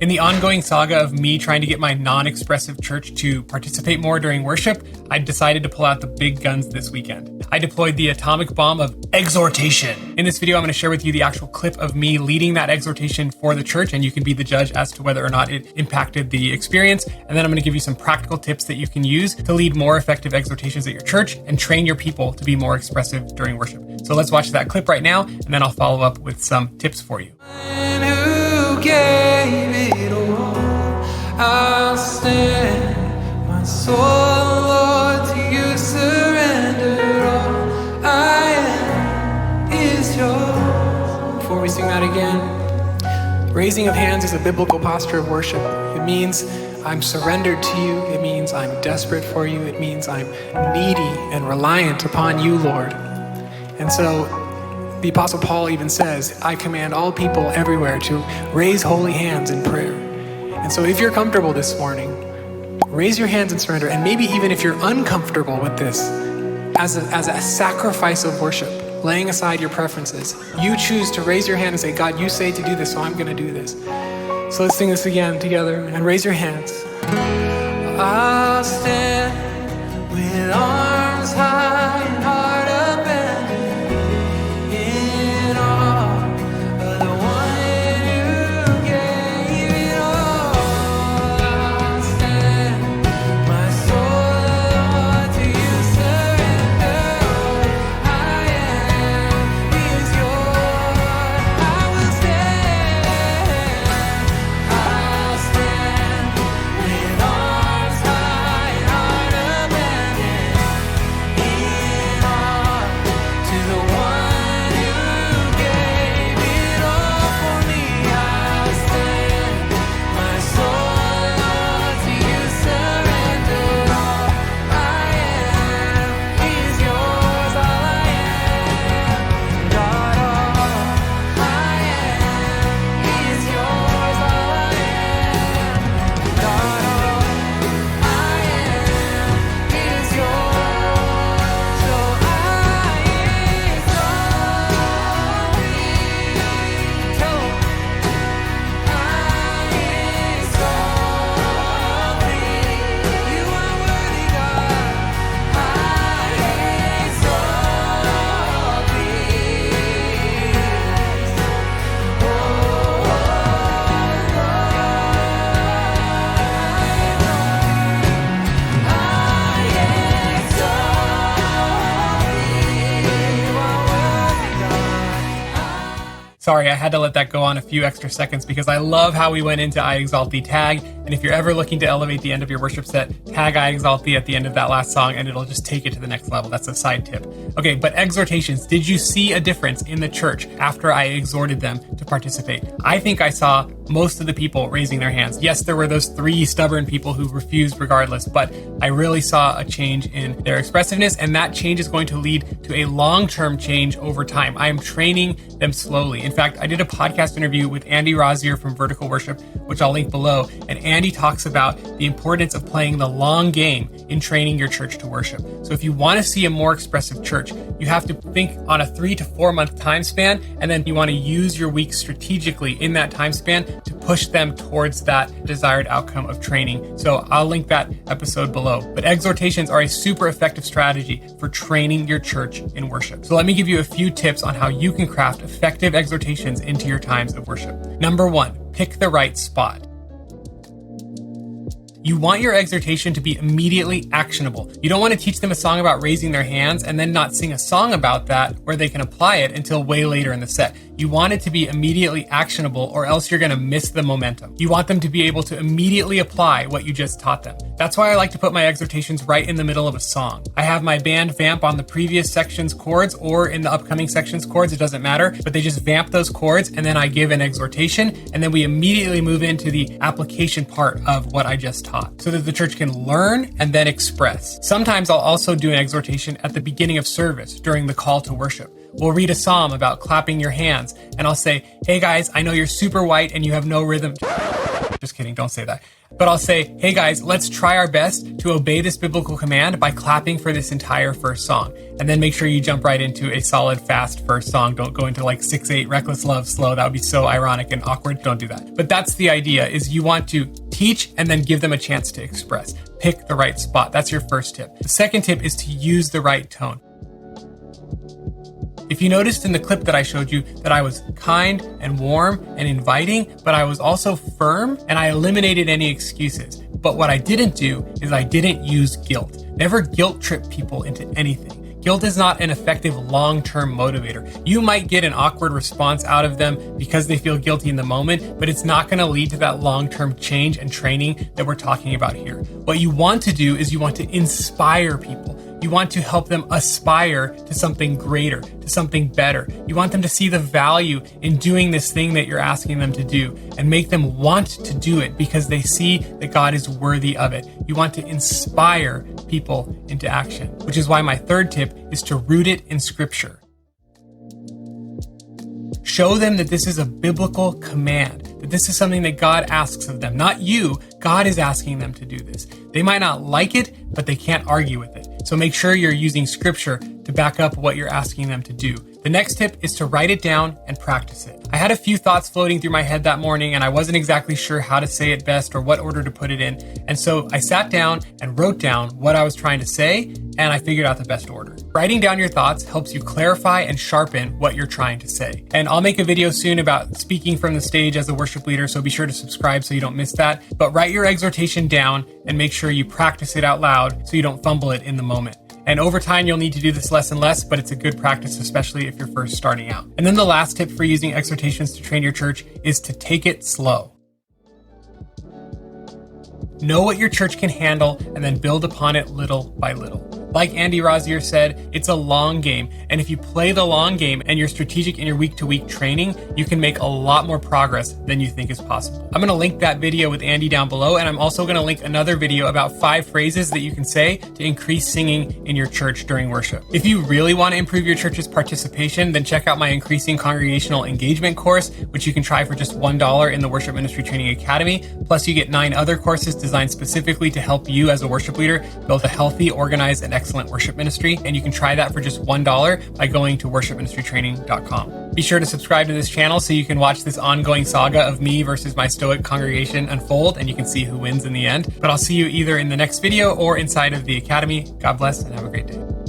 In the ongoing saga of me trying to get my non-expressive church to participate more during worship, I decided to pull out the big guns this weekend. I deployed the atomic bomb of exhortation. In this video, I'm going to share with you the actual clip of me leading that exhortation for the church, and you can be the judge as to whether or not it impacted the experience. And then I'm going to give you some practical tips that you can use to lead more effective exhortations at your church and train your people to be more expressive during worship. So let's watch that clip right now, and then I'll follow up with some tips for you. I'll stand, my soul, Lord, to you surrender. All I am is yours. Before we sing that again, raising of hands is a biblical posture of worship. It means I'm surrendered to you. It means I'm desperate for you. It means I'm needy and reliant upon you, Lord. And so the Apostle Paul even says, I command all people everywhere to raise holy hands in prayer. And so if you're comfortable this morning, raise your hands and surrender. And maybe even if you're uncomfortable with this, as a sacrifice of worship, laying aside your preferences, you choose to raise your hand and say, God, you say to do this, so I'm going to do this. So let's sing this again together and raise your hands. I'll stand with arms high and heart abandoned in awe of the one who gave it all. I'll stand, my soul, Lord, to you surrender. All I am is yours. I will stand. I'll stand with arms high and heart abandoned in awe to the one who gave it all for me. I'll stand, my soul, Lord, to you surrender. All I am is yours. All I am, God, all I am is yours. All I am, God, all I am is yours. So I exalt thee. Tell 'em. I exalt thee. You are worthy, God. I exalt thee. Sorry, I had to let that go on a few extra seconds because I love how we went into I Exalt Thee tag. And if you're ever looking to elevate the end of your worship set, tag I Exalt Thee at the end of that last song and it'll just take it to the next level. That's a side tip. Okay, but exhortations. Did you see a difference in the church after I exhorted them to participate? I think I saw most of the people raising their hands. Yes, there were those 3 stubborn people who refused regardless, but I really saw a change in their expressiveness, and that change is going to lead to a long-term change over time. I am training them slowly. In fact, I did a podcast interview with Andy Rozier from Vertical Worship, which I'll link below, and Andy talks about the importance of playing the long game in training your church to worship. So if you want to see a more expressive church, you have to think on a 3 to 4 month time span, and then you want to use your weeks strategically in that time span to push them towards that desired outcome of training. So I'll link that episode below. But exhortations are a super effective strategy for training your church in worship. So let me give you a few tips on how you can craft effective exhortations into your times of worship. Number 1, pick the right spot. You want your exhortation to be immediately actionable. You don't want to teach them a song about raising their hands and then not sing a song about that where they can apply it until way later in the set. You want it to be immediately actionable, or else you're going to miss the momentum. You want them to be able to immediately apply what you just taught them. That's why I like to put my exhortations right in the middle of a song. I have my band vamp on the previous section's chords or in the upcoming section's chords, it doesn't matter, but they just vamp those chords and then I give an exhortation, and then we immediately move into the application part of what I just taught so that the church can learn and then express. Sometimes I'll also do an exhortation at the beginning of service during the call to worship. We'll read a psalm about clapping your hands, and I'll say, hey guys, I know you're super white and you have no rhythm to Just kidding. Don't say that. But I'll say, hey guys, let's try our best to obey this biblical command by clapping for this entire first song. And then make sure you jump right into a solid, fast first song. Don't go into like 6/8, Reckless Love, slow. That would be so ironic and awkward. Don't do that. But that's the idea, is you want to teach and then give them a chance to express. Pick the right spot. That's your first tip. The second tip is to use the right tone. If you noticed in the clip that I showed you that I was kind and warm and inviting, but I was also firm, and I eliminated any excuses. But what I didn't do is I didn't use guilt. Never guilt trip people into anything. Guilt is not an effective long-term motivator. You might get an awkward response out of them because they feel guilty in the moment, but it's not going to lead to that long-term change and training that we're talking about here. What you want to do is you want to inspire people. You want to help them aspire to something greater, to something better. You want them to see the value in doing this thing that you're asking them to do and make them want to do it because they see that God is worthy of it. You want to inspire people into action, which is why my third tip is to root it in Scripture. Show them that this is a biblical command, that this is something that God asks of them, not you. God is asking them to do this. They might not like it, but they can't argue with it. So make sure you're using Scripture to back up what you're asking them to do. The next tip is to write it down and practice it. I had a few thoughts floating through my head that morning, and I wasn't exactly sure how to say it best or what order to put it in. And so I sat down and wrote down what I was trying to say, and I figured out the best order. Writing down your thoughts helps you clarify and sharpen what you're trying to say. And I'll make a video soon about speaking from the stage as a worship leader, so be sure to subscribe so you don't miss that. But write your exhortation down and make sure you practice it out loud so you don't fumble it in the moment. And over time, you'll need to do this less and less, but it's a good practice, especially if you're first starting out. And then the last tip for using exhortations to train your church is to take it slow. Know what your church can handle and then build upon it little by little. Like Andy Rozier said, it's a long game. And if you play the long game and you're strategic in your week-to-week training, you can make a lot more progress than you think is possible. I'm going to link that video with Andy down below, and I'm also going to link another video about 5 phrases that you can say to increase singing in your church during worship. If you really want to improve your church's participation, then check out my Increasing Congregational Engagement course, which you can try for just $1 in the Worship Ministry Training Academy. Plus, you get 9 other courses designed specifically to help you as a worship leader build a healthy, organized, and excellent worship ministry. And you can try that for just $1 by going to worshipministrytraining.com. Be sure to subscribe to this channel so you can watch this ongoing saga of me versus my Stoic congregation unfold, and you can see who wins in the end. But I'll see you either in the next video or inside of the Academy. God bless and have a great day.